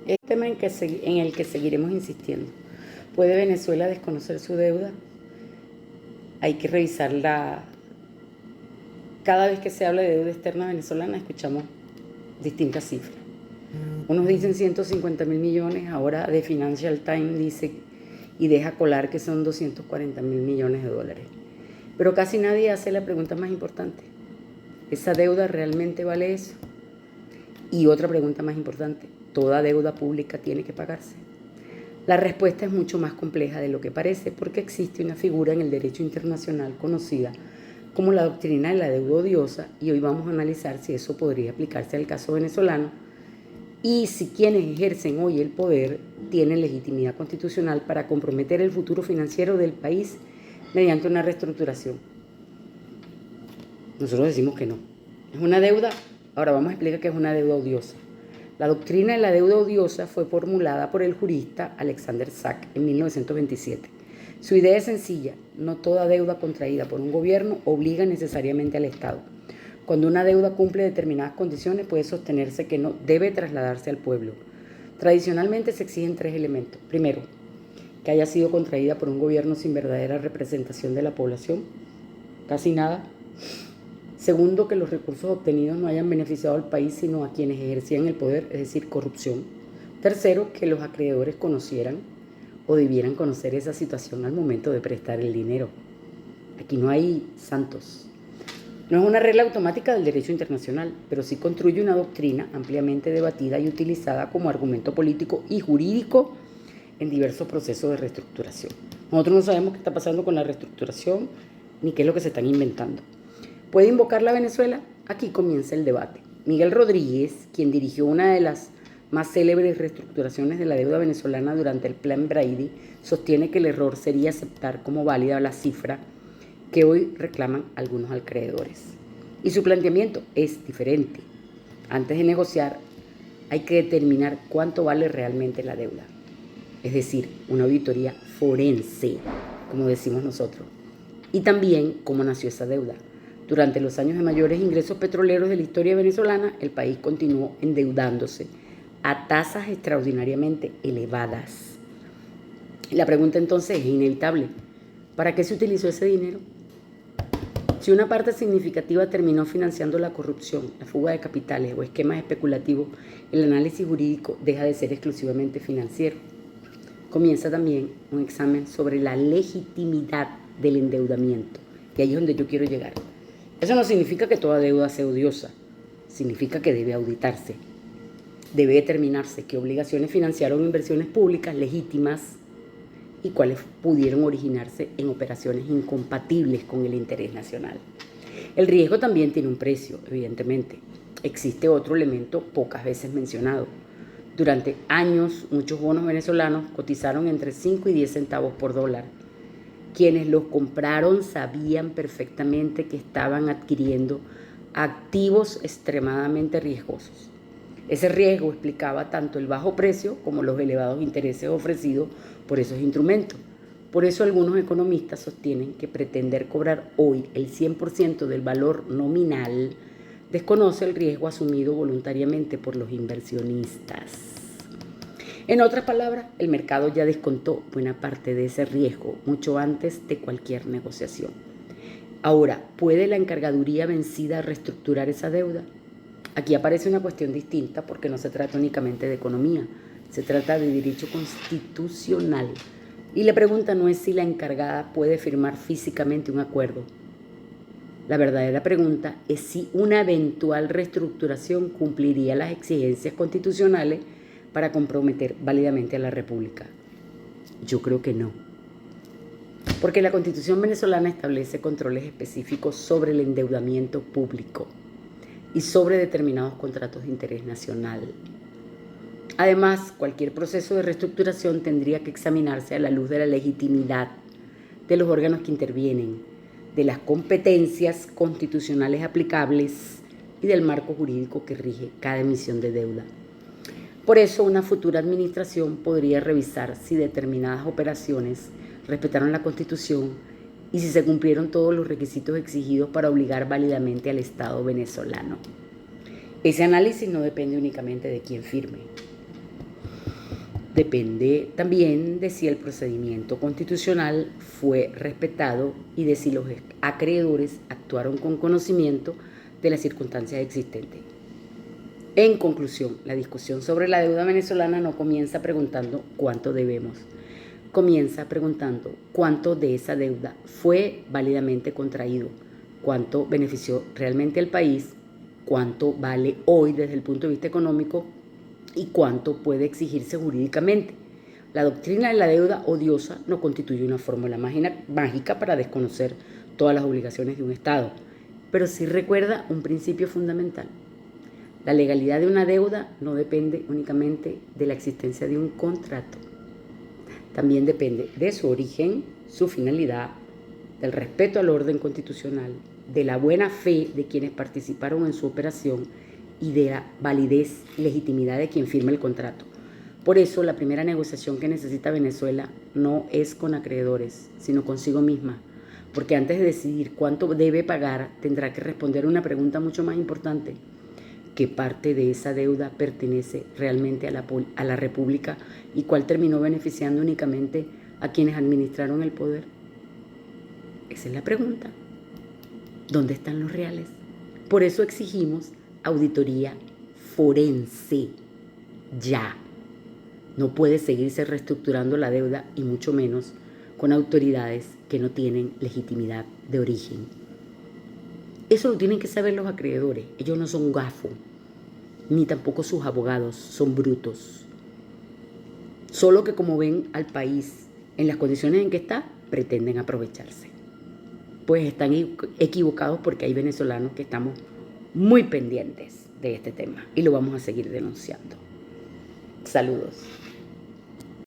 Es un tema en el que seguiremos insistiendo. ¿Puede Venezuela desconocer su deuda? Hay que revisarla. Cada vez que se habla de deuda externa venezolana escuchamos distintas cifras. Unos dicen 150.000 millones, ahora The Financial Times dice y deja colar que son 240.000 millones de dólares. Pero casi nadie hace la pregunta más importante. ¿Esa deuda realmente vale eso? Y otra pregunta más importante, ¿toda deuda pública tiene que pagarse? La respuesta es mucho más compleja de lo que parece porque existe una figura en el derecho internacional conocida como la doctrina de la deuda odiosa y hoy vamos a analizar si eso podría aplicarse al caso venezolano y si quienes ejercen hoy el poder tienen legitimidad constitucional para comprometer el futuro financiero del país mediante una reestructuración. Nosotros decimos que no. Es una deuda, ahora vamos a explicar qué es una deuda odiosa. La doctrina de la deuda odiosa fue formulada por el jurista Alexander Sack en 1927. Su idea es sencilla, no toda deuda contraída por un gobierno obliga necesariamente al Estado. Cuando una deuda cumple determinadas condiciones puede sostenerse que no debe trasladarse al pueblo. Tradicionalmente se exigen 3 elementos. Primero, que haya sido contraída por un gobierno sin verdadera representación de la población, casi nada. Segundo, que los recursos obtenidos no hayan beneficiado al país sino a quienes ejercían el poder, es decir, corrupción. Tercero, que los acreedores conocieran o debieran conocer esa situación al momento de prestar el dinero. Aquí no hay santos. No es una regla automática del derecho internacional, pero sí construye una doctrina ampliamente debatida y utilizada como argumento político y jurídico en diversos procesos de reestructuración. Nosotros no sabemos qué está pasando con la reestructuración ni qué es lo que se están inventando. ¿Puede invocar la Venezuela? Aquí comienza el debate. Miguel Rodríguez, quien dirigió una de las más célebres reestructuraciones de la deuda venezolana durante el Plan Brady, sostiene que el error sería aceptar como válida la cifra que hoy reclaman algunos acreedores. Y su planteamiento es diferente. Antes de negociar, hay que determinar cuánto vale realmente la deuda. Es decir, una auditoría forense, como decimos nosotros. Y también cómo nació esa deuda. Durante los años de mayores ingresos petroleros de la historia venezolana, el país continuó endeudándose a tasas extraordinariamente elevadas. La pregunta entonces es inevitable. ¿Para qué se utilizó ese dinero? Si una parte significativa terminó financiando la corrupción, la fuga de capitales o esquemas especulativos, el análisis jurídico deja de ser exclusivamente financiero. Comienza también un examen sobre la legitimidad del endeudamiento, y ahí es donde yo quiero llegar. Eso no significa que toda deuda sea odiosa, significa que debe auditarse. Debe determinarse qué obligaciones financiaron inversiones públicas legítimas y cuáles pudieron originarse en operaciones incompatibles con el interés nacional. El riesgo también tiene un precio, evidentemente. Existe otro elemento pocas veces mencionado. Durante años, muchos bonos venezolanos cotizaron entre 5 y 10 centavos por dólar. Quienes los compraron sabían perfectamente que estaban adquiriendo activos extremadamente riesgosos. Ese riesgo explicaba tanto el bajo precio como los elevados intereses ofrecidos por esos instrumentos. Por eso algunos economistas sostienen que pretender cobrar hoy el 100% del valor nominal desconoce el riesgo asumido voluntariamente por los inversionistas. En otras palabras, el mercado ya descontó buena parte de ese riesgo mucho antes de cualquier negociación. Ahora, ¿puede la encargaduría vencida reestructurar esa deuda? Aquí aparece una cuestión distinta porque no se trata únicamente de economía, se trata de derecho constitucional. Y la pregunta no es si la encargada puede firmar físicamente un acuerdo. La verdadera pregunta es si una eventual reestructuración cumpliría las exigencias constitucionales para comprometer válidamente a la República. Yo creo que no. Porque la Constitución venezolana establece controles específicos sobre el endeudamiento público y sobre determinados contratos de interés nacional. Además, cualquier proceso de reestructuración tendría que examinarse a la luz de la legitimidad de los órganos que intervienen, de las competencias constitucionales aplicables y del marco jurídico que rige cada emisión de deuda. Por eso, una futura administración podría revisar si determinadas operaciones respetaron la Constitución y si se cumplieron todos los requisitos exigidos para obligar válidamente al Estado venezolano. Ese análisis no depende únicamente de quién firme. depende también de si el procedimiento constitucional fue respetado y de si los acreedores actuaron con conocimiento de las circunstancias existentes. En conclusión, la discusión sobre la deuda venezolana no comienza preguntando cuánto debemos, comienza preguntando cuánto de esa deuda fue válidamente contraído, cuánto benefició realmente al país, cuánto vale hoy desde el punto de vista económico y cuánto puede exigirse jurídicamente. La doctrina de la deuda odiosa no constituye una fórmula mágica para desconocer todas las obligaciones de un Estado, pero sí recuerda un principio fundamental. La legalidad de una deuda no depende únicamente de la existencia de un contrato. También depende de su origen, su finalidad, del respeto al orden constitucional, de la buena fe de quienes participaron en su operación y de la validez y legitimidad de quien firma el contrato. Por eso, la primera negociación que necesita Venezuela no es con acreedores, sino consigo misma, porque antes de decidir cuánto debe pagar, tendrá que responder una pregunta mucho más importante. ¿Qué parte de esa deuda pertenece realmente a la República y cuál terminó beneficiando únicamente a quienes administraron el poder? Esa es la pregunta. ¿Dónde están los reales? Por eso exigimos auditoría forense. Ya. No puede seguirse reestructurando la deuda y mucho menos con autoridades que no tienen legitimidad de origen. Eso lo tienen que saber los acreedores. Ellos no son gafos, ni tampoco sus abogados son brutos. Solo que como ven al país en las condiciones en que está, pretenden aprovecharse. Pues están equivocados porque hay venezolanos que estamos muy pendientes de este tema y lo vamos a seguir denunciando. Saludos.